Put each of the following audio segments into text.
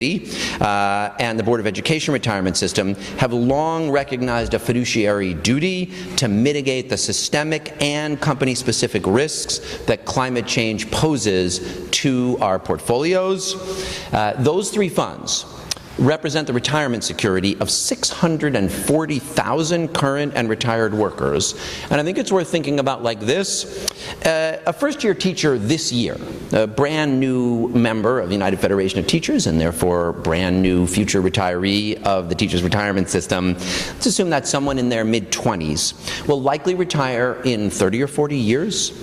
and the Board of Education retirement system have long recognized a fiduciary duty to mitigate the systemic and company-specific risks that climate change poses to our portfolios. Those three funds represent the retirement security of 640,000 current and retired workers. And I think it's worth thinking about like this. A first-year teacher this year, a brand new member of the United Federation of Teachers and therefore brand new future retiree of the teachers' retirement system, let's assume that's someone in their mid-20s, will likely retire in 30 or 40 years.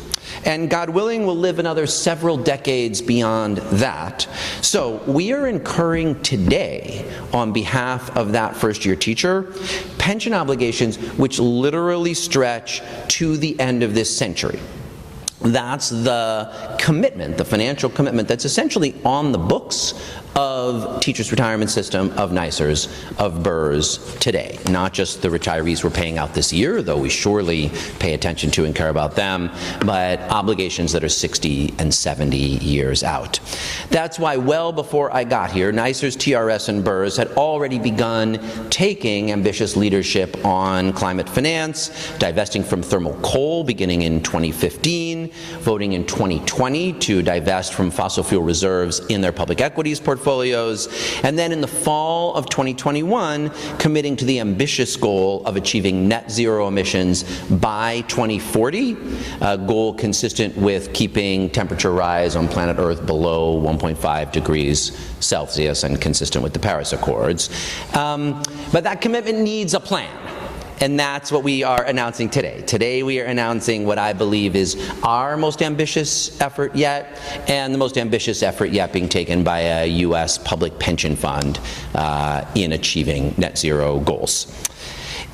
And God willing, will live another several decades beyond that. So we are incurring today, on behalf of that first-year teacher, pension obligations which literally stretch to the end of this century. That's the commitment, the financial commitment that's essentially on the books of teachers' retirement system, of NYCERS, of BERS today. Not just the retirees we're paying out this year, though we surely pay attention to and care about them, but obligations that are 60 and 70 years out. That's why well before I got here, NYCERS, TRS, and BERS had already begun taking ambitious leadership on climate finance, divesting from thermal coal beginning in 2015, voting in 2020 to divest from fossil fuel reserves in their public equities portfolios, and then in the fall of 2021, committing to the ambitious goal of achieving net zero emissions by 2040, a goal consistent with keeping temperature rise on planet Earth below 1.5 degrees Celsius and consistent with the Paris Accords. But that commitment needs a plan. And that's what we are announcing today. Today we are announcing what I believe is our most ambitious effort yet, and the most ambitious effort yet being taken by a U.S. public pension fund in achieving net zero goals.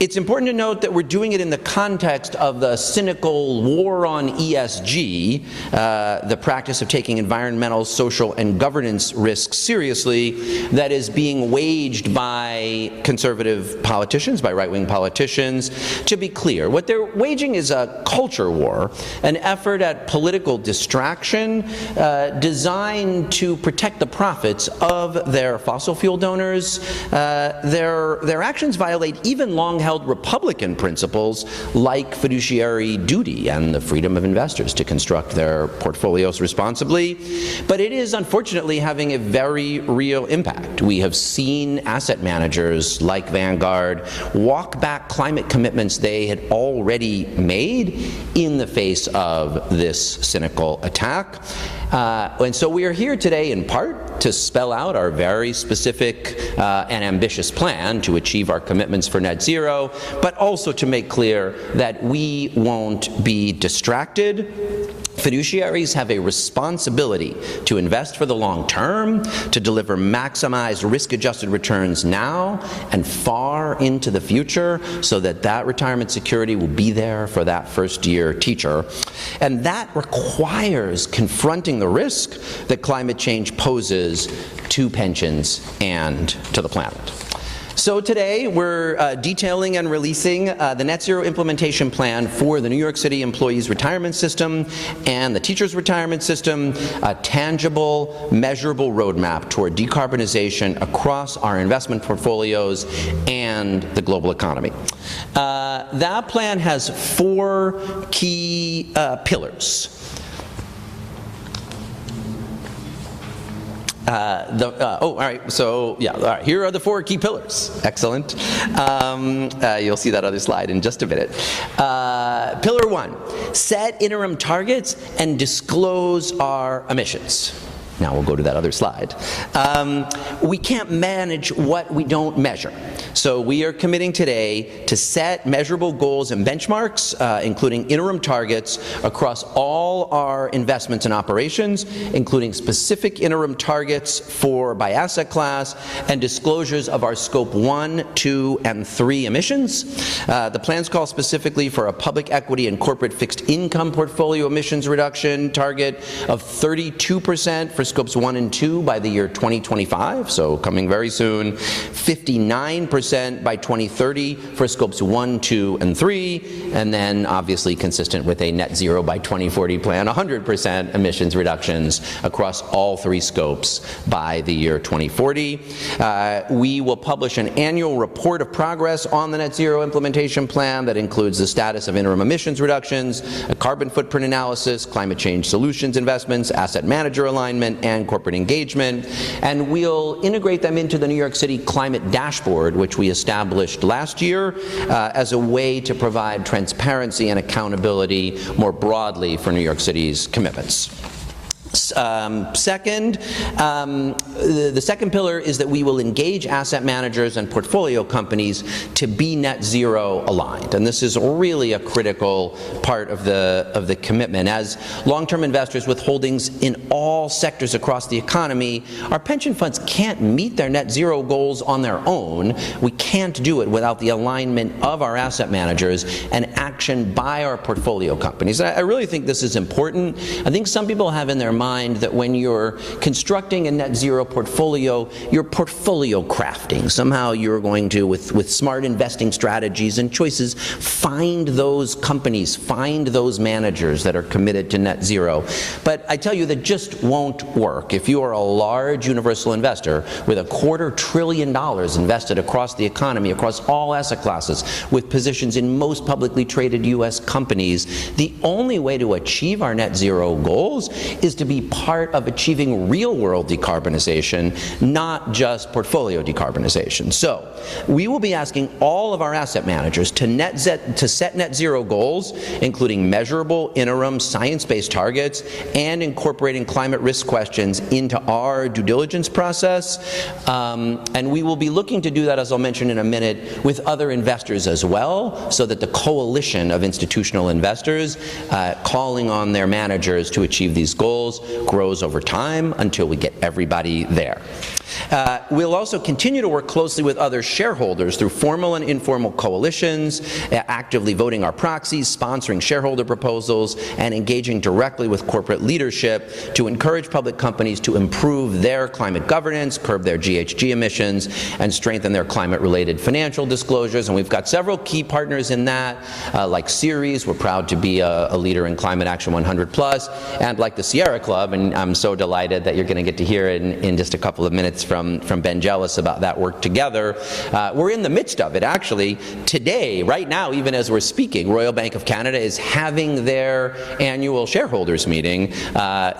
It's important to note that we're doing it in the context of the cynical war on ESG, the practice of taking environmental, social, and governance risks seriously, that is being waged by conservative politicians, by right-wing politicians. To be clear, what they're waging is a culture war, an effort at political distraction designed to protect the profits of their fossil fuel donors. Their actions violate even long-held Republican principles like fiduciary duty and the freedom of investors to construct their portfolios responsibly. But it is unfortunately having a very real impact. We have seen asset managers like Vanguard walk back climate commitments they had already made in the face of this cynical attack. And so we are here today in part to spell out our very specific and ambitious plan to achieve our commitments for net zero, but also to make clear that we won't be distracted. Fiduciaries have a responsibility to invest for the long term, to deliver maximized risk-adjusted returns now and far into the future so that that retirement security will be there for that first-year teacher. And that requires confronting the risk that climate change poses to pensions and to the planet. So today we're detailing and releasing the net zero implementation plan for the New York City employees retirement system and the teachers retirement system, a tangible, measurable roadmap toward decarbonization across our investment portfolios and the global economy. That plan has four key pillars. All right, so yeah, all right, here are the four key pillars. Excellent. You'll see that other slide in just a minute. Pillar one, set interim targets and disclose our emissions. Now we'll go to that other slide. We can't manage what we don't measure. So we are committing today to set measurable goals and benchmarks, including interim targets across all our investments and operations, including specific interim targets by asset class and disclosures of our scope 1, 2, and 3 emissions. The plans call specifically for a public equity and corporate fixed income portfolio emissions reduction target of 32% for scopes 1 and 2 by the year 2025, so coming very soon, 59% 100% by 2030 for scopes 1, 2, and 3, and then obviously consistent with a net zero by 2040 plan, 100% emissions reductions across all 3 scopes by the year 2040. We will publish an annual report of progress on the net zero implementation plan that includes the status of interim emissions reductions, a carbon footprint analysis, climate change solutions investments, asset manager alignment, and corporate engagement. And we'll integrate them into the New York City Climate Dashboard, which we established last year as a way to provide transparency and accountability more broadly for New York City's commitments. Second, the second pillar is that we will engage asset managers and portfolio companies to be net zero aligned. And this is really a critical part of the commitment. As long-term investors with holdings in all sectors across the economy, our pension funds can't meet their net zero goals on their own. We can't do it without the alignment of our asset managers and action by our portfolio companies. I really think this is important. I think some people have in their mind that when you're constructing a net zero portfolio, you're portfolio crafting. Somehow you're going to, with smart investing strategies and choices, find those companies, find those managers that are committed to net zero. But I tell you, that just won't work. If you are a large universal investor with $250 billion invested across the economy, across all asset classes, with positions in most publicly traded U.S. companies, the only way to achieve our net zero goals is to be part of achieving real-world decarbonization, not just portfolio decarbonization. So we will be asking all of our asset managers to set net zero goals, including measurable, interim, science-based targets, and incorporating climate risk questions into our due diligence process. And we will be looking to do that, as I'll mention in a minute, with other investors as well, so that the coalition of institutional investors calling on their managers to achieve these goals grows over time until we get everybody there. We'll also continue to work closely with other shareholders through formal and informal coalitions, actively voting our proxies, sponsoring shareholder proposals, and engaging directly with corporate leadership to encourage public companies to improve their climate governance, curb their GHG emissions, and strengthen their climate-related financial disclosures. And we've got several key partners in that, like Ceres. We're proud to be a leader in Climate Action 100+, and like the Sierra Club, and I'm so delighted that you're going to get to hear in just a couple of minutes from Ben Jealous about that work together. We're in the midst of it, actually. Today, right now, even as we're speaking, Royal Bank of Canada is having their annual shareholders meeting,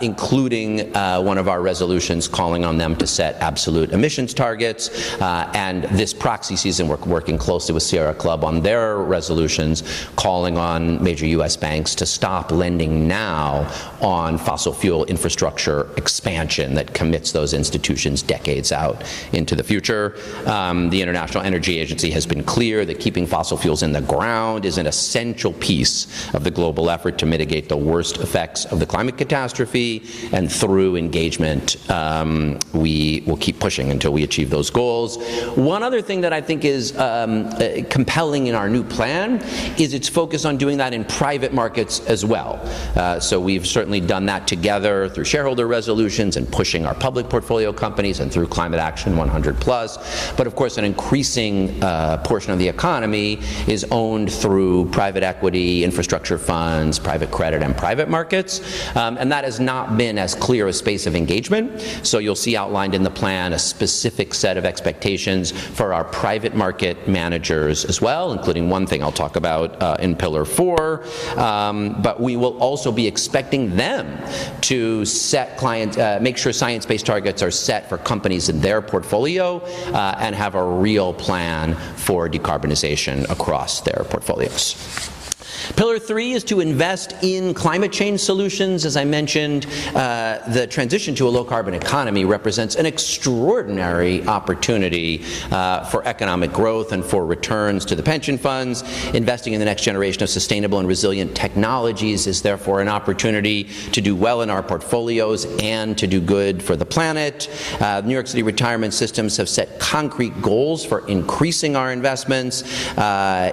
including one of our resolutions calling on them to set absolute emissions targets. And this proxy season, we're working closely with Sierra Club on their resolutions, calling on major U.S. banks to stop lending now on fossil fuel infrastructure expansion that commits those institutions decades out into the future. The International Energy Agency has been clear that keeping fossil fuels in the ground is an essential piece of the global effort to mitigate the worst effects of the climate catastrophe, and through engagement, we will keep pushing until we achieve those goals. One other thing that I think is compelling in our new plan is its focus on doing that in private markets as well. So we've certainly done that together through shareholder resolutions and pushing our public portfolio companies, and through Climate Action 100+. But of course, an increasing portion of the economy is owned through private equity, infrastructure funds, private credit, and private markets. And that has not been as clear a space of engagement. So you'll see outlined in the plan a specific set of expectations for our private market managers as well, including one thing I'll talk about in Pillar 4. But we will also be expecting them to set make sure science-based targets are set for companies in their portfolio, and have a real plan for decarbonization across their portfolios. Pillar 3 is to invest in climate change solutions. As I mentioned, the transition to a low-carbon economy represents an extraordinary opportunity for economic growth and for returns to the pension funds. Investing in the next generation of sustainable and resilient technologies is therefore an opportunity to do well in our portfolios and to do good for the planet. New York City retirement systems have set concrete goals for increasing our investments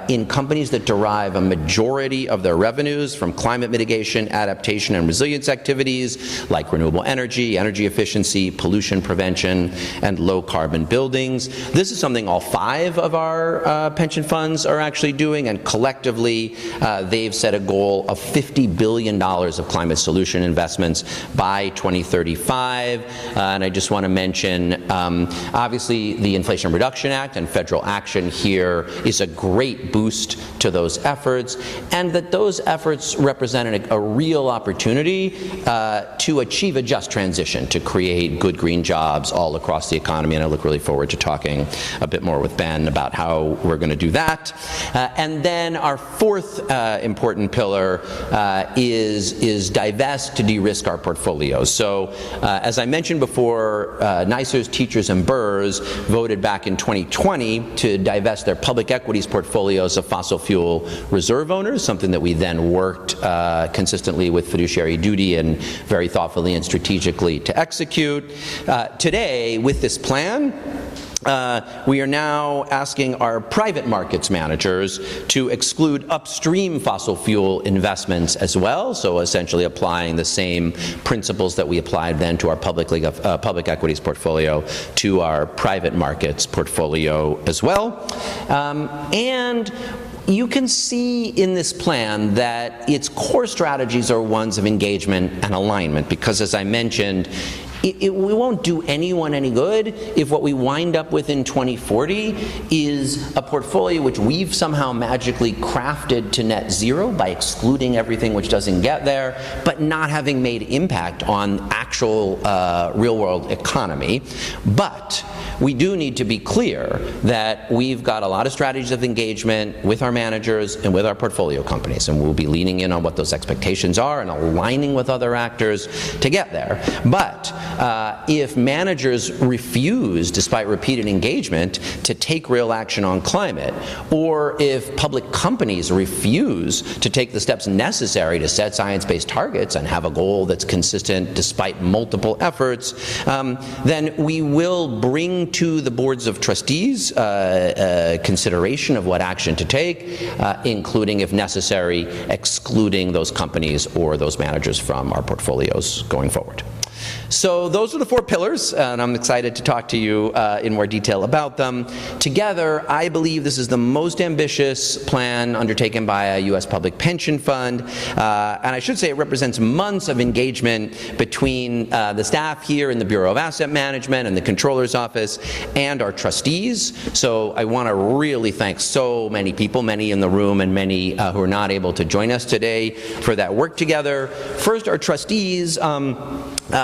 in companies that derive a majority majority of their revenues from climate mitigation, adaptation, and resilience activities like renewable energy, energy efficiency, pollution prevention, and low-carbon buildings. This is something all 5 of our pension funds are actually doing, and collectively they've set a goal of $50 billion of climate solution investments by 2035. And I just want to mention, obviously, the Inflation Reduction Act and federal action here is a great boost to those efforts, and that those efforts represent a real opportunity to achieve a just transition, to create good green jobs all across the economy. And I look really forward to talking a bit more with Ben about how we're going to do that. And then our 4th important pillar is divest to de-risk our portfolios. So as I mentioned before, NYCERS, teachers, and BERS voted back in 2020 to divest their public equities portfolios of fossil fuel reserve owners, something that we then worked consistently with fiduciary duty and very thoughtfully and strategically to execute. Today, with this plan, we are now asking our private markets managers to exclude upstream fossil fuel investments as well, so essentially applying the same principles that we applied then to our public equities portfolio to our private markets portfolio as well. And you can see in this plan that its core strategies are ones of engagement and alignment, because as I mentioned, we won't do anyone any good if what we wind up with in 2040 is a portfolio which we've somehow magically crafted to net zero by excluding everything which doesn't get there, but not having made impact on actual real-world economy. But we do need to be clear that we've got a lot of strategies of engagement with our managers and with our portfolio companies, and we'll be leaning in on what those expectations are and aligning with other actors to get there. But if managers refuse, despite repeated engagement, to take real action on climate, or if public companies refuse to take the steps necessary to set science-based targets and have a goal that's consistent despite multiple efforts, then we will bring to the boards of trustees consideration of what action to take, including, if necessary, excluding those companies or those managers from our portfolios going forward. So those are the 4 pillars, and I'm excited to talk to you in more detail about them. Together, I believe this is the most ambitious plan undertaken by a U.S. public pension fund, and I should say it represents months of engagement between the staff here in the Bureau of Asset Management and the Comptroller's Office and our trustees. So I want to really thank so many people, many in the room and many who are not able to join us today, for that work together. First, our trustees,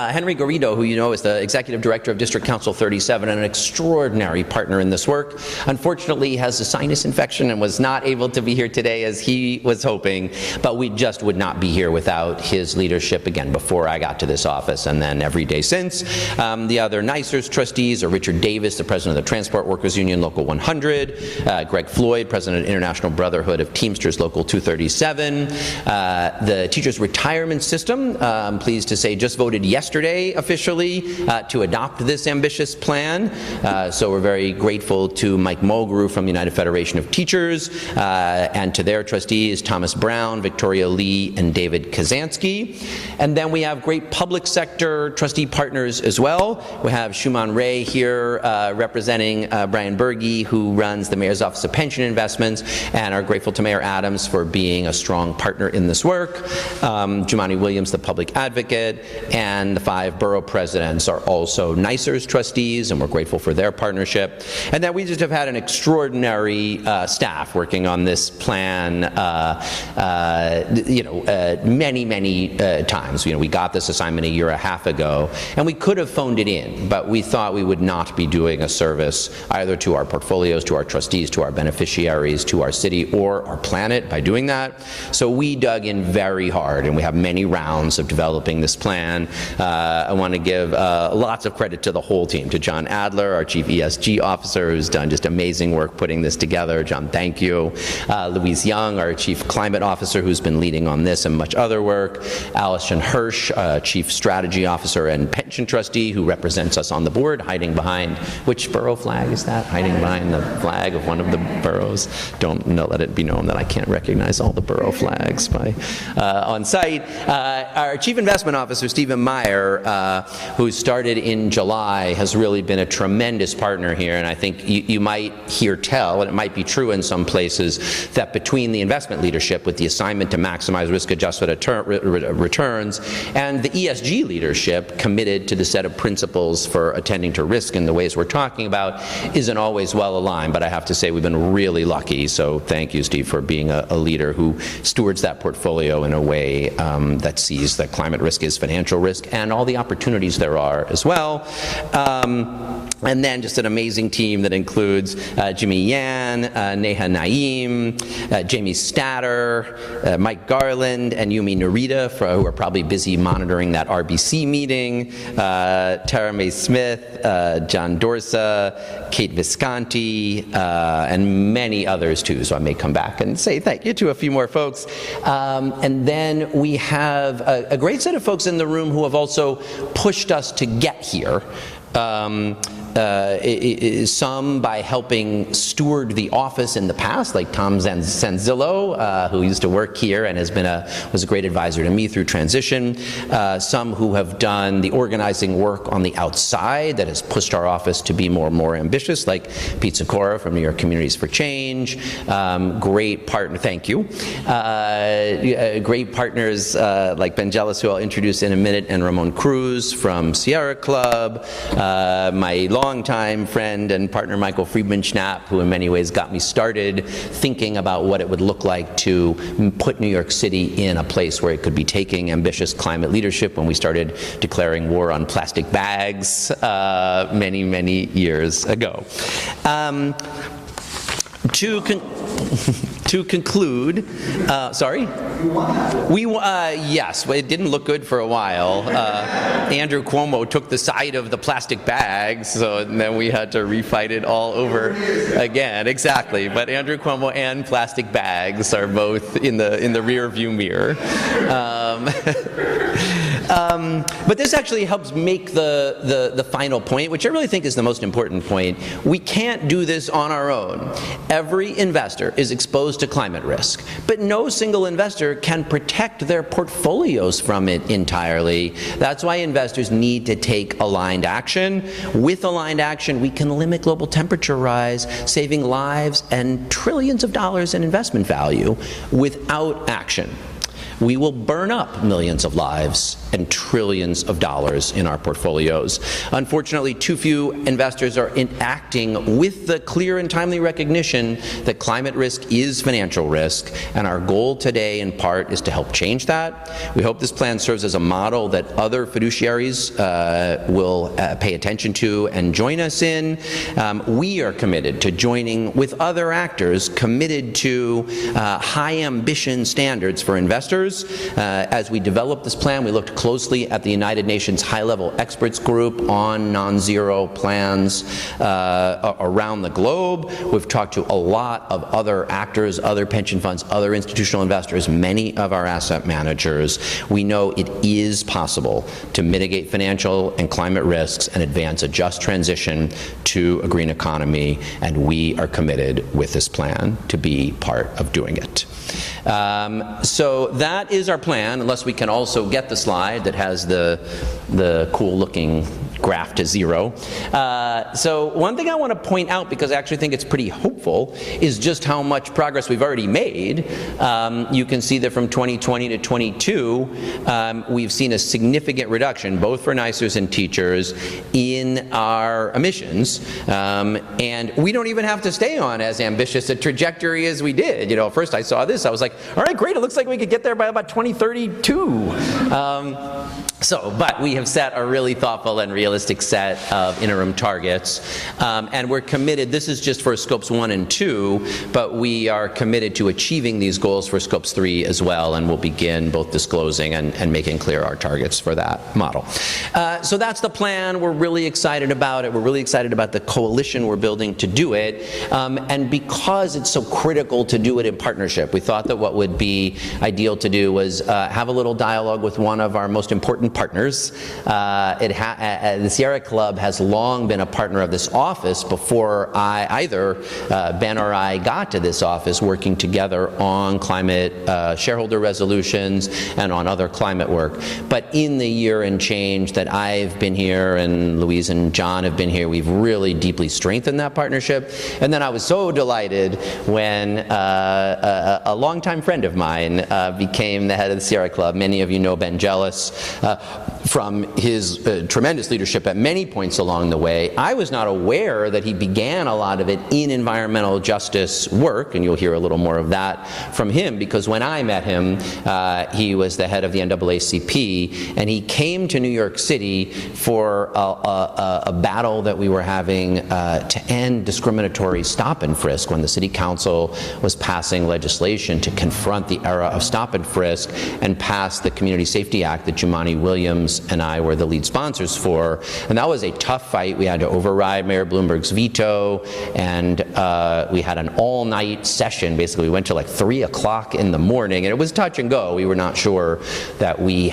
Henry Garrido, who you know is the Executive Director of District Council 37 and an extraordinary partner in this work, unfortunately has a sinus infection and was not able to be here today as he was hoping, but we just would not be here without his leadership, again, before I got to this office and then every day since. The other NYCERS trustees are Richard Davis, the President of the Transport Workers Union, Local 100, Greg Floyd, President of International Brotherhood of Teamsters, Local 237. The Teachers Retirement System, I'm pleased to say, just voted yesterday officially to adopt this ambitious plan. So we're very grateful to Mike Mulgrew from the United Federation of Teachers and to their trustees, Thomas Brown, Victoria Lee, and David Kazansky. And then we have great public sector trustee partners as well. We have Shuman Ray here representing Brian Berge, who runs the Mayor's Office of Pension Investments, and are grateful to Mayor Adams for being a strong partner in this work. Jumani Williams, the public advocate, and the 5 borough presidents are also NYCERS trustees, and we're grateful for their partnership. And then we just have had an extraordinary staff working on this plan, many times. We got this assignment a year and a half ago, and we could have phoned it in, but we thought we would not be doing a service either to our portfolios, to our trustees, to our beneficiaries, to our city, or our planet by doing that. So we dug in very hard, and we have many rounds of developing this plan. I want to give lots of credit to the whole team, to John Adler, our Chief ESG Officer, who's done just amazing work putting this together. John, thank you. Louise Young, our Chief Climate Officer, who's been leading on this and much other work. Allison Hirsch, Chief Strategy Officer and Pension Trustee, who represents us on the board, hiding behind, which borough flag is that? Hiding behind the flag of one of the boroughs. Don't let it be known that I can't recognize all the borough flags on site. Our Chief Investment Officer, Stephen Meyer, who started in July, has really been a tremendous partner here, and I think you might hear tell, and it might be true in some places, that between the investment leadership with the assignment to maximize risk-adjusted returns and the ESG leadership committed to the set of principles for attending to risk in the ways we're talking about isn't always well aligned, but I have to say we've been really lucky, so thank you, Steve, for being a leader who stewards that portfolio in a way that sees that climate risk is financial risk and all the opportunities there are as well. And then just an amazing team that includes Jimmy Yan, Neha Naeem, Jamie Statter, Mike Garland, and Yumi Narita, who are probably busy monitoring that RBC meeting, Tara Mae Smith, John Dorsa, Kate Visconti, and many others too. So I may come back and say thank you to a few more folks. And then we have a great set of folks in the room who have also pushed us to get here. Some by helping steward the office in the past, like Tom Sanzillo, who used to work here and was a great advisor to me through transition. Some who have done the organizing work on the outside that has pushed our office to be more and more ambitious, like Pete Sikora from New York Communities for Change. Great partner, thank you. Great partners like Ben Jealous, who I'll introduce in a minute, and Ramon Cruz from Sierra Club. My longtime friend and partner Michael Friedman-Schnapp, who in many ways got me started thinking about what it would look like to put New York City in a place where it could be taking ambitious climate leadership when we started declaring war on plastic bags many, many years ago. To conclude, sorry? Yes, it didn't look good for a while. Andrew Cuomo took the side of the plastic bags, so then we had to refight it all over again. Exactly, but Andrew Cuomo and plastic bags are both in the rear view mirror. But this actually helps make the final point, which I really think is the most important point. We can't do this on our own. Every investor is exposed to climate risk, but no single investor can protect their portfolios from it entirely. That's why investors need to take aligned action. With aligned action, we can limit global temperature rise, saving lives and trillions of dollars in investment value. Without action, we will burn up millions of lives and trillions of dollars in our portfolios. Unfortunately, too few investors are acting with the clear and timely recognition that climate risk is financial risk, and our goal today, in part, is to help change that. We hope this plan serves as a model that other fiduciaries will pay attention to and join us in. We are committed to joining with other actors committed to high ambition standards for investors. As we developed this plan, we looked closely at the United Nations high-level experts group on non-zero plans around the globe. We've talked to a lot of other actors, other pension funds, other institutional investors, many of our asset managers. We know it is possible to mitigate financial and climate risks and advance a just transition to a green economy, and we are committed with this plan to be part of doing it. So that is our plan, unless we can also get the slide that has the cool-looking graph to zero. So one thing I want to point out, because I actually think it's pretty hopeful, is just how much progress we've already made. You can see that from 2020 to 22, we've seen a significant reduction, both for NYCers and teachers, in our emissions. And we don't even have to stay on as ambitious a trajectory as we did. You know, first I saw this, I was like, all right, great, it looks like we could get there by about 2032. But we have set a really thoughtful and realistic set of interim targets, and we're committed. This is just for scopes 1 and 2, but we are committed to achieving these goals for scopes 3 as well, and we'll begin both disclosing and making clear our targets for that model. So that's the plan. We're really excited about it. We're really excited about the coalition we're building to do it, and because it's so critical to do it in partnership, we thought that what would be ideal to do was have a little dialogue with one of our most important partners. The Sierra Club has long been a partner of this office before either Ben or I got to this office, working together on climate shareholder resolutions and on other climate work. But in the year and change that I've been here and Louise and John have been here, we've really deeply strengthened that partnership. And then I was so delighted when a longtime friend of mine became the head of the Sierra Club. Many of you know Ben Jealous from his tremendous leadership at many points along the way. I was not aware that he began a lot of it in environmental justice work, and you'll hear a little more of that from him, because when I met him, he was the head of the NAACP, and he came to New York City for a battle that we were having to end discriminatory stop and frisk when the city council was passing legislation to confront the era of stop and frisk and pass the Community Safety Act that Jumaane Williams and I were the lead sponsors for. And that was a tough fight. We had to override Mayor Bloomberg's veto, and we had an all-night session. Basically, we went to like 3 o'clock in the morning, and it was touch and go. We were not sure that we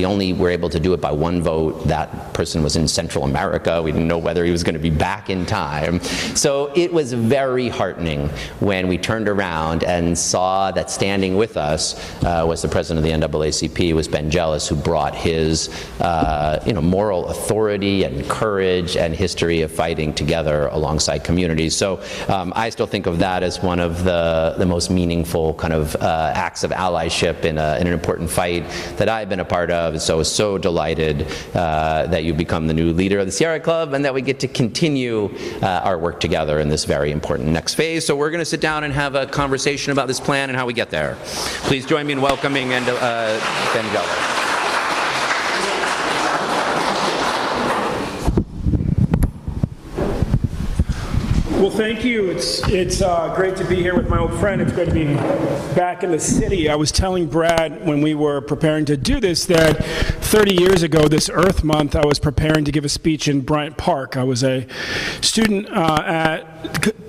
only were able to do it by one vote. That person was in Central America. We didn't know whether he was going to be back in time. So it was very heartening when we turned around and saw that standing with us was the president of the NAACP, was Ben Jealous, who brought his moral authority and courage and history of fighting together alongside communities. So I still think of that as one of the most meaningful kind of acts of allyship in an important fight that I've been a part of. So I was so delighted that you become the new leader of the Sierra Club and that we get to continue our work together in this very important next phase. So we're going to sit down and have a conversation about this plan and how we get there. Please join me in welcoming Ben Jealous. Well, thank you. It's great to be here with my old friend. It's great to be back in the city. I was telling Brad when we were preparing to do this that 30 years ago, this Earth Month, I was preparing to give a speech in Bryant Park. I was a student at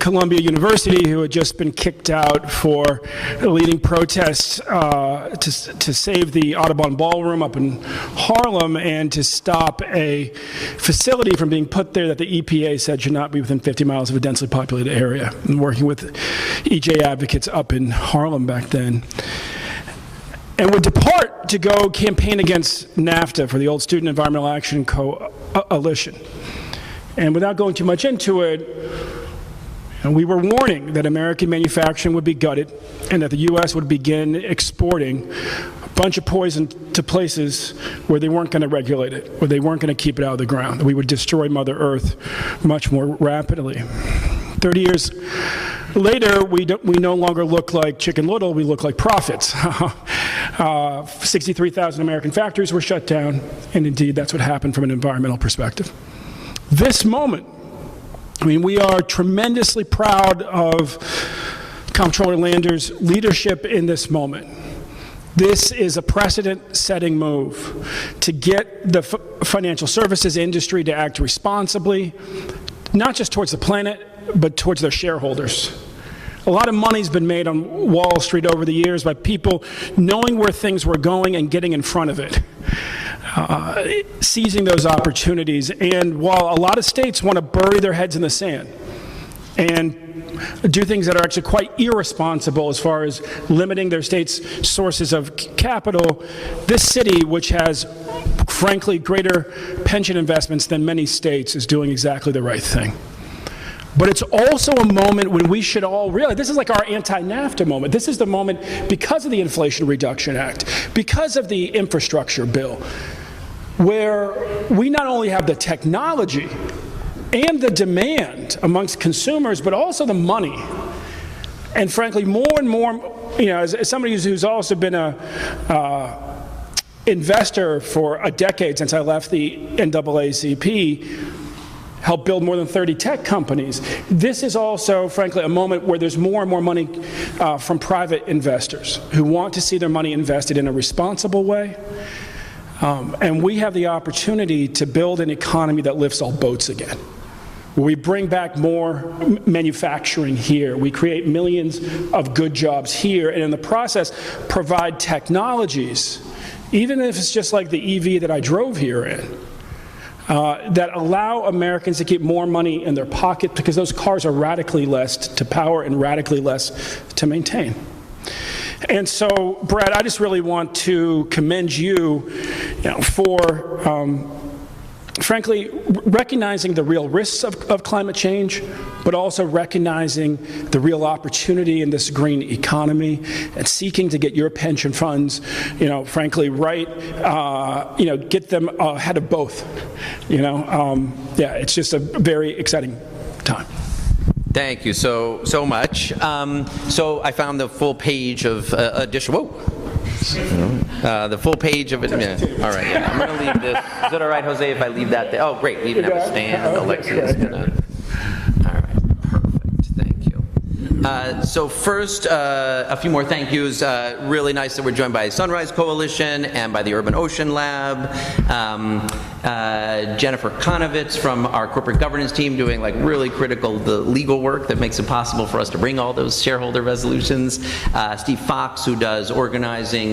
Columbia University who had just been kicked out for leading protests to save the Audubon Ballroom up in Harlem and to stop a facility from being put there that the EPA said should not be within 50 miles of a densely populated area, and working with EJ advocates up in Harlem back then. And would depart to go campaign against NAFTA for the old Student Environmental Action Coalition. And without going too much into it, we were warning that American manufacturing would be gutted and that the U.S. would begin exporting a bunch of poison to places where they weren't going to regulate it, where they weren't going to keep it out of the ground, that we would destroy Mother Earth much more rapidly. 30 years later, we no longer look like Chicken Little, we look like prophets. 63,000 American factories were shut down, and indeed that's what happened from an environmental perspective. This moment, we are tremendously proud of Comptroller Lander's leadership in this moment. This is a precedent-setting move to get the financial services industry to act responsibly, not just towards the planet, but towards their shareholders. A lot of money's been made on Wall Street over the years by people knowing where things were going and getting in front of it. Seizing those opportunities. And while a lot of states want to bury their heads in the sand and do things that are actually quite irresponsible as far as limiting their state's sources of capital, this city, which has frankly greater pension investments than many states, is doing exactly the right thing. But it's also a moment when we should all realize, this is like our anti-NAFTA moment. This is the moment, because of the Inflation Reduction Act, because of the infrastructure bill, where we not only have the technology and the demand amongst consumers, but also the money. And frankly, more and more, as somebody who's also been a investor for a decade since I left the NAACP, helped build more than 30 tech companies. This is also, frankly, a moment where there's more and more money from private investors who want to see their money invested in a responsible way. And we have the opportunity to build an economy that lifts all boats again. We bring back more manufacturing here. We create millions of good jobs here, and in the process, provide technologies, even if it's just like the EV that I drove here in, that allow Americans to keep more money in their pocket, because those cars are radically less to power and radically less to maintain. And so, Brad, I just really want to commend you, for frankly, recognizing the real risks of climate change, but also recognizing the real opportunity in this green economy and seeking to get your pension funds, frankly, right, get them ahead of both. Yeah, it's just a very exciting time. Thank you so much. So I found the full page of additional. The full page of it. Yeah. All right. Yeah. I'm going to leave this. Is it all right, Jose, if I leave that there? Oh, great. We even have a stand. Alexia's going to. All right. Perfect. Thank you. So first, a few more thank yous. Really nice that we're joined by Sunrise Coalition and by the Urban Ocean Lab. Jennifer Konovitz from our corporate governance team doing really critical legal work that makes it possible for us to bring all those shareholder resolutions. Steve Fox, who does organizing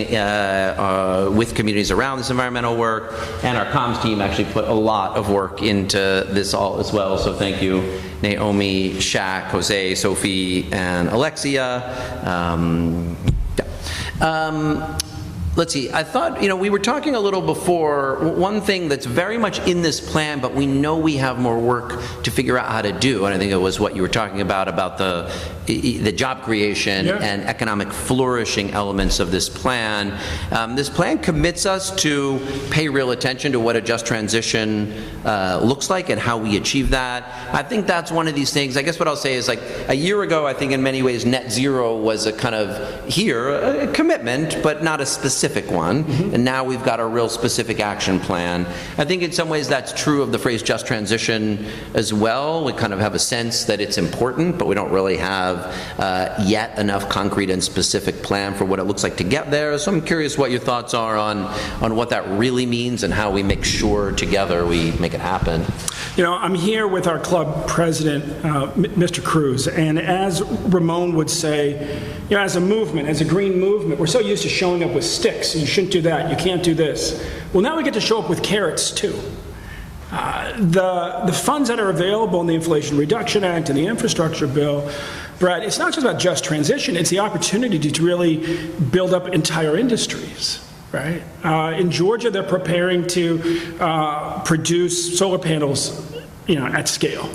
with communities around this environmental work, and our comms team actually put a lot of work into this all as well. So thank you, Naomi, Shaq, Jose, Sophie, and Alexia. Let's see, I thought, we were talking a little before, one thing that's very much in this plan, but we know we have more work to figure out how to do, and I think it was what you were talking about the job creation and economic flourishing elements of this plan. This plan commits us to pay real attention to what a just transition looks like and how we achieve that. I think that's one of these things. I guess what I'll say is, a year ago, I think in many ways net zero was a kind of a commitment, but not a specific one, and now we've got a real specific action plan. I think in some ways that's true of the phrase just transition as well. We kind of have a sense that it's important, but we don't really have yet enough concrete and specific plan for what it looks like to get there. So I'm curious what your thoughts are on what that really means and how we make sure together we make it happen. I'm here with our club president, Mr. Cruz, and as Ramon would say, as a movement, as a green movement, we're so used to showing up with sticks. You shouldn't do that. You can't do this. Well, now we get to show up with carrots, too. The funds that are available in the Inflation Reduction Act and the infrastructure bill, Brad, it's not just about just transition. It's the opportunity to really build up entire industries. Right? In Georgia, they're preparing to produce solar panels, at scale.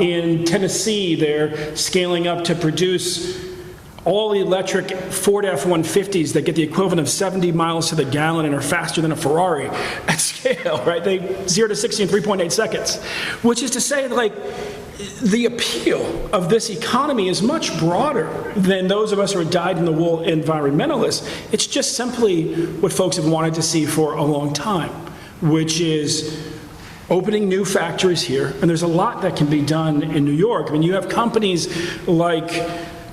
In Tennessee, they're scaling up to produce all-electric Ford F-150s that get the equivalent of 70 miles to the gallon and are faster than a Ferrari at scale. Right? They 0 to 60 in 3.8 seconds, which is to say, the appeal of this economy is much broader than those of us who are dyed-in-the-wool environmentalists. It's just simply what folks have wanted to see for a long time, which is opening new factories here. And there's a lot that can be done in New York. I mean, you have companies like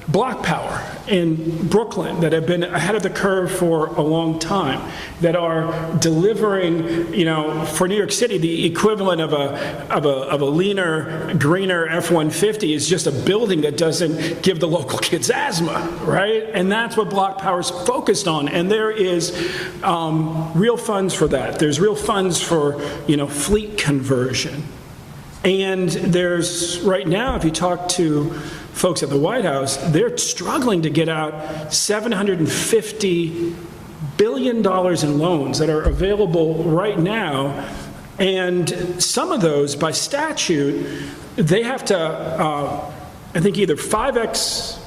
Block Power in Brooklyn that have been ahead of the curve for a long time, that are delivering, for New York City, the equivalent of a leaner, greener F-150 is just a building that doesn't give the local kids asthma, right? And that's what Block Power is focused on. And there is real funds for that. There's real funds for, fleet conversion. And there's, right now, if you talk to folks at the White House, they're struggling to get out $750 billion in loans that are available right now. And some of those, by statute, they have to, I think, either 5x,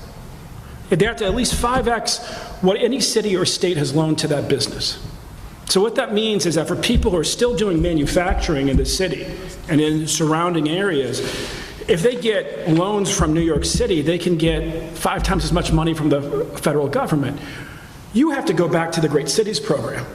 they have to at least 5x what any city or state has loaned to that business. So what that means is that for people who are still doing manufacturing in the city and in surrounding areas, if they get loans from New York City, they can get 5 times as much money from the federal government. You have to go back to the Great Cities program,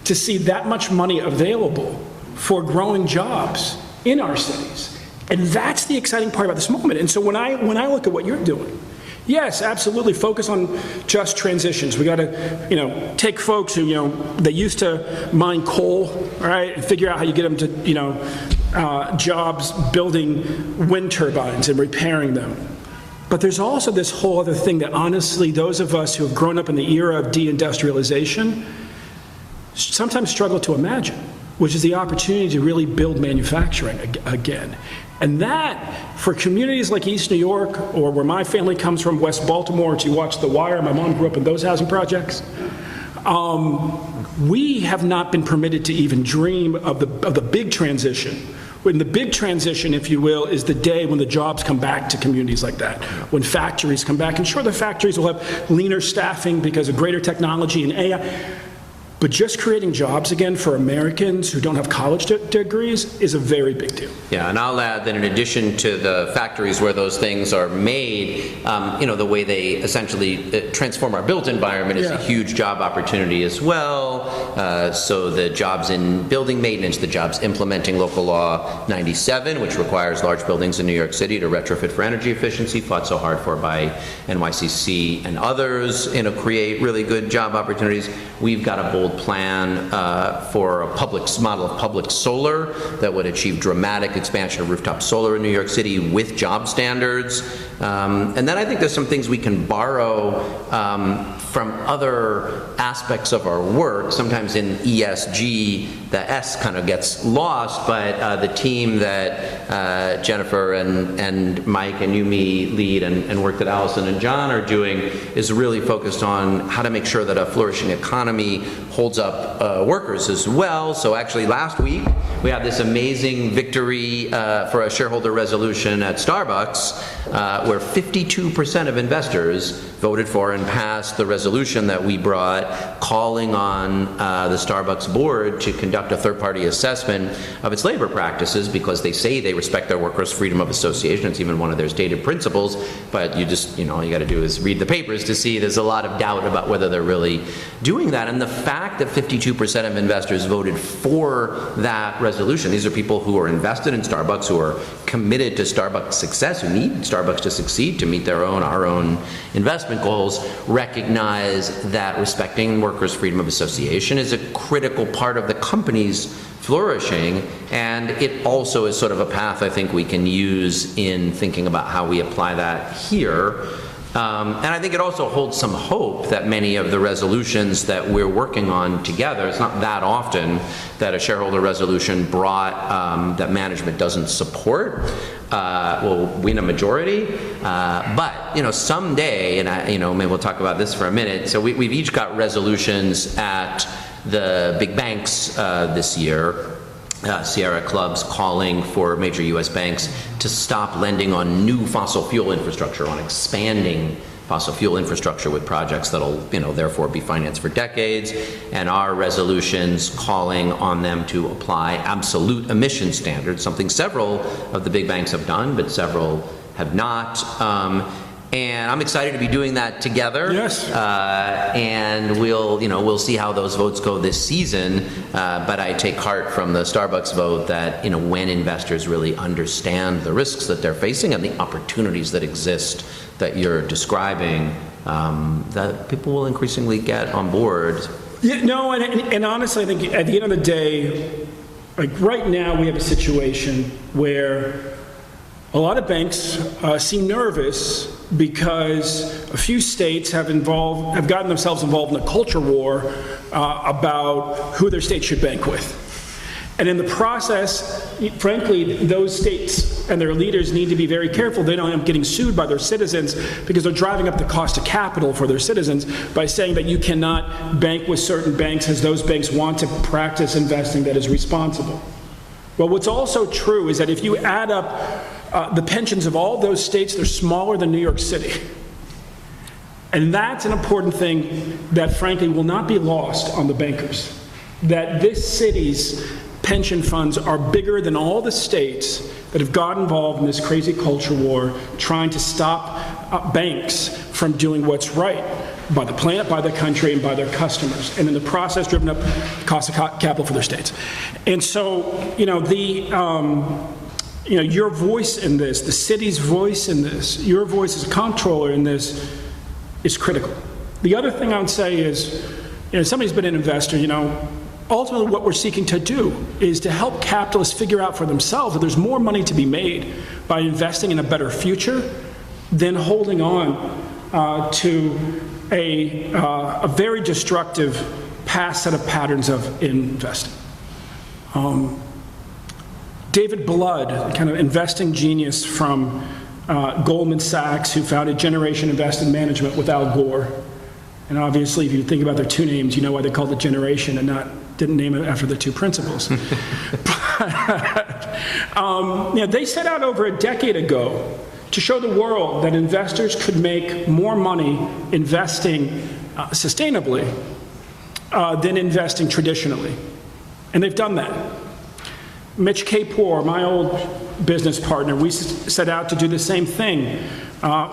to see that much money available for growing jobs in our cities. And that's the exciting part about this moment. And so when I look at what you're doing, yes, absolutely, focus on just transitions. We got to, take folks who, they used to mine coal, right, and figure out how you get them to, jobs building wind turbines and repairing them. But there's also this whole other thing that honestly, those of us who have grown up in the era of deindustrialization sometimes struggle to imagine, which is the opportunity to really build manufacturing again. And that, for communities like East New York, or where my family comes from, West Baltimore, if you watch The Wire, my mom grew up in those housing projects, we have not been permitted to even dream of the big transition. When the big transition, if you will, is the day when the jobs come back to communities like that, when factories come back. And sure, the factories will have leaner staffing because of greater technology and AI. But just creating jobs again for Americans who don't have college degrees is a very big deal. Yeah, and I'll add that in addition to the factories where those things are made, the way they essentially transform our built environment is a huge job opportunity as well. So the jobs in building maintenance, the jobs implementing Local Law 97, which requires large buildings in New York City to retrofit for energy efficiency, fought so hard for by NYCC and others, create really good job opportunities. We've got a bold plan for a model of public solar that would achieve dramatic expansion of rooftop solar in New York City with job standards. And then I think there's some things we can borrow from other aspects of our work. Sometimes in ESG, the S kind of gets lost, but the team that Jennifer and Mike and Yumi lead and work that Allison and John are doing is really focused on how to make sure that a flourishing economy holds up workers as well. So actually last week, we had this amazing victory for a shareholder resolution at Starbucks where 52% of investors voted for and passed the resolution that we brought calling on the Starbucks board to conduct a third-party assessment of its labor practices because they say they respect their workers' freedom of association. It's even one of their stated principles, but you just, all you got to do is read the papers to see there's a lot of doubt about whether they're really doing that. And the fact that 52% of investors voted for that resolution, these are people who are invested in Starbucks, who are committed to Starbucks' success, who need Starbucks to succeed to meet our own investment goals, recognize that respecting workers' freedom of association is a critical part of the company's flourishing, and it also is sort of a path I think we can use in thinking about how we apply that here. And I think it also holds some hope that many of the resolutions that we're working on together, it's not that often that a shareholder resolution brought that management doesn't support will win a majority. But someday, and maybe we'll talk about this for a minute. So we've each got resolutions at the big banks this year. Sierra Club's calling for major U.S. banks to stop lending on new fossil fuel infrastructure, on expanding fossil fuel infrastructure with projects that'll, therefore be financed for decades, and our resolutions calling on them to apply absolute emission standards, something several of the big banks have done, but several have not. And I'm excited to be doing that together. Yes. And we'll see how those votes go this season. But I take heart from the Starbucks vote that, when investors really understand the risks that they're facing and the opportunities that exist that you're describing, that people will increasingly get on board. Yeah, no, and honestly, I think at the end of the day, like right now, we have a situation where a lot of banks seem nervous because a few states have gotten themselves involved in a culture war about who their state should bank with. And in the process, frankly, those states and their leaders need to be very careful they don't end up getting sued by their citizens because they're driving up the cost of capital for their citizens by saying that you cannot bank with certain banks as those banks want to practice investing that is responsible. Well, what's also true is that if you add up the pensions of all those states, they're smaller than New York City. And that's an important thing that, frankly, will not be lost on the bankers. That this city's pension funds are bigger than all the states that have got involved in this crazy culture war trying to stop banks from doing what's right. by the planet, by the country, and by their customers, and in the process driven up the cost of capital for their states. And so, your voice in this, the city's voice in this, your voice as a comptroller in this is critical. The other thing I would say is, somebody's been an investor, ultimately what we're seeking to do is to help capitalists figure out for themselves that there's more money to be made by investing in a better future than holding on to a very destructive past set of patterns of investing. David Blood, kind of investing genius from Goldman Sachs, who founded Generation Investment Management with Al Gore. And obviously, if you think about their two names, you know why they called it Generation and didn't name it after the two principals. But, they set out over a decade ago to show the world that investors could make more money investing sustainably than investing traditionally. And they've done that. Mitch Kapor, my old business partner, we set out to do the same thing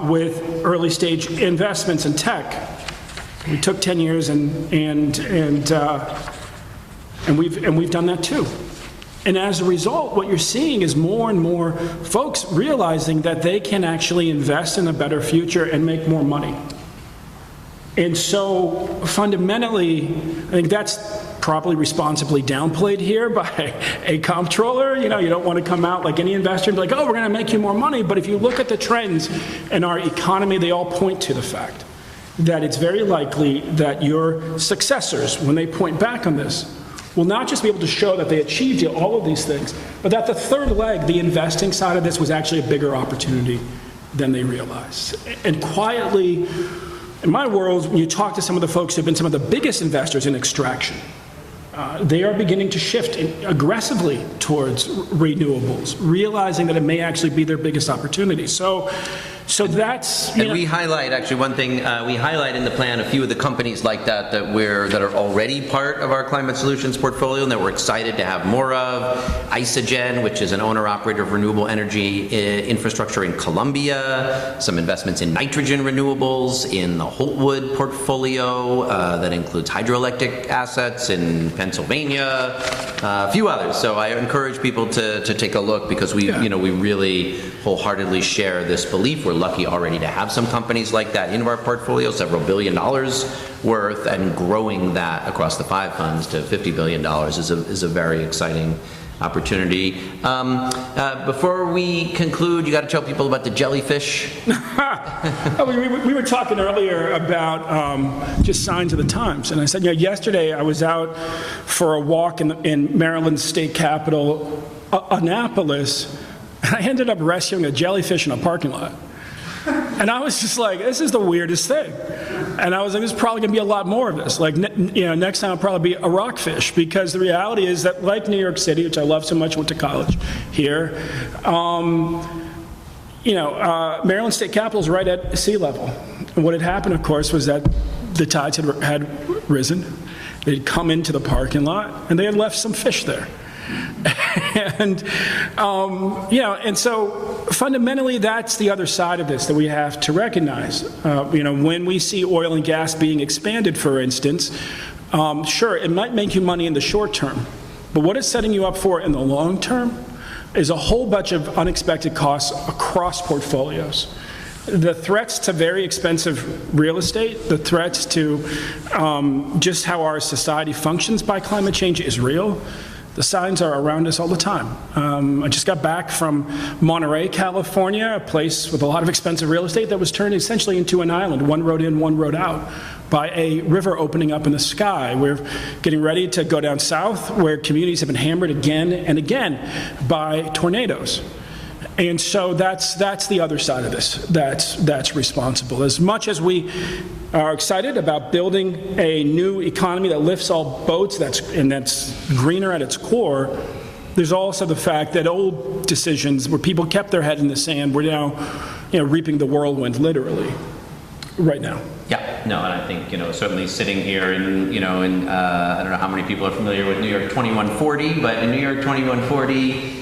with early stage investments in tech. We took 10 years and we've done that too. And as a result, what you're seeing is more and more folks realizing that they can actually invest in a better future and make more money. And so fundamentally, I think that's probably responsibly downplayed here by a comptroller. You don't want to come out like any investor and be like, oh, we're going to make you more money. But if you look at the trends in our economy, they all point to the fact that it's very likely that your successors, when they point back on this, will not just be able to show that they achieved all of these things, but that the third leg, the investing side of this, was actually a bigger opportunity than they realized. And quietly, in my world, when you talk to some of the folks who have been some of the biggest investors in extraction, they are beginning to shift aggressively towards renewables, realizing that it may actually be their biggest opportunity. So that's... And we highlight, actually, one thing, we highlight in the plan a few of the companies like that that are already part of our climate solutions portfolio and that we're excited to have more of. Isogen, which is an owner-operator of renewable energy infrastructure in Colombia, some investments in nitrogen renewables in the Holtwood portfolio that includes hydroelectric assets in Pennsylvania, a few others. So I encourage people to take a look because we really wholeheartedly share this belief. We're lucky already to have some companies like that in our portfolio, several $1 billion worth, and growing that across the 5 funds to $50 billion is a very exciting opportunity. Before we conclude, you got to tell people about the jellyfish. We were talking earlier about just signs of the times, and I said, yesterday I was out for a walk in Maryland's state capital, Annapolis, and I ended up rescuing a jellyfish in a parking lot. And I was just like, this is the weirdest thing. And I was like, there's probably going to be a lot more of this. Like, next time I'll probably be a rockfish, because the reality is that, like New York City, which I love so much, went to college here, Maryland State Capitol is right at sea level. And what had happened, of course, was that the tides had risen. They'd come into the parking lot, and they had left some fish there. And and so fundamentally, that's the other side of this that we have to recognize. When we see oil and gas being expanded, for instance, sure, it might make you money in the short term, but what it's setting you up for in the long term is a whole bunch of unexpected costs across portfolios. The threats to very expensive real estate, the threats to just how our society functions by climate change is real. The signs are around us all the time. I just got back from Monterey, California, a place with a lot of expensive real estate that was turned essentially into an island, one road in, one road out, by a river opening up in the sky. We're getting ready to go down south, where communities have been hammered again and again by tornadoes. And so that's the other side of this that's responsible. As much as we are excited about building a new economy that lifts all boats, that's greener at its core, there's also the fact that old decisions where people kept their head in the sand, we're now reaping the whirlwind literally right now. Yeah, no, and I think, certainly sitting here in, I don't know how many people are familiar with New York 2140, but in New York 2140,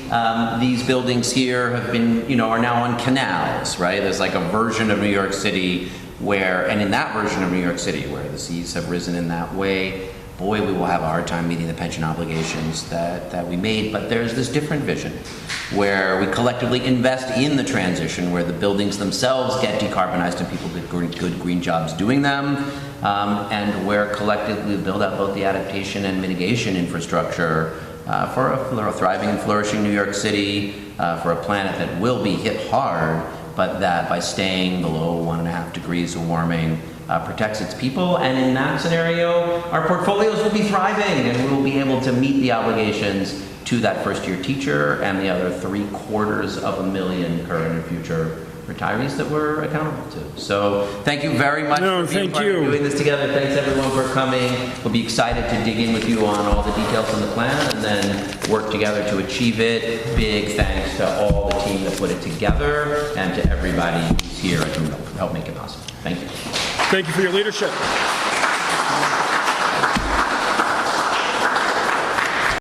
these buildings here have been, are now on canals, right? There's like a version of New York City where, and in that version of New York City, where the seas have risen in that way, boy, we will have a hard time meeting the pension obligations that we made. But there's this different vision where we collectively invest in the transition, where the buildings themselves get decarbonized and people get good green jobs doing them, and where collectively we build out both the adaptation and mitigation infrastructure for a thriving and flourishing New York City, for a planet that will be hit hard, but that by staying below 1.5 degrees of warming, protects its people. And in that scenario, our portfolios will be thriving and we will be able to meet the obligations to that first-year teacher and the other 750,000 current and future retirees that we're accountable to. So thank you very much for being part of doing this together. Thanks everyone for coming. We'll be excited to dig in with you on all the details on the plan and then work together to achieve it. Big thanks to all the team that put it together and to everybody who's here to help make it possible. Thank you. Thank you for your leadership.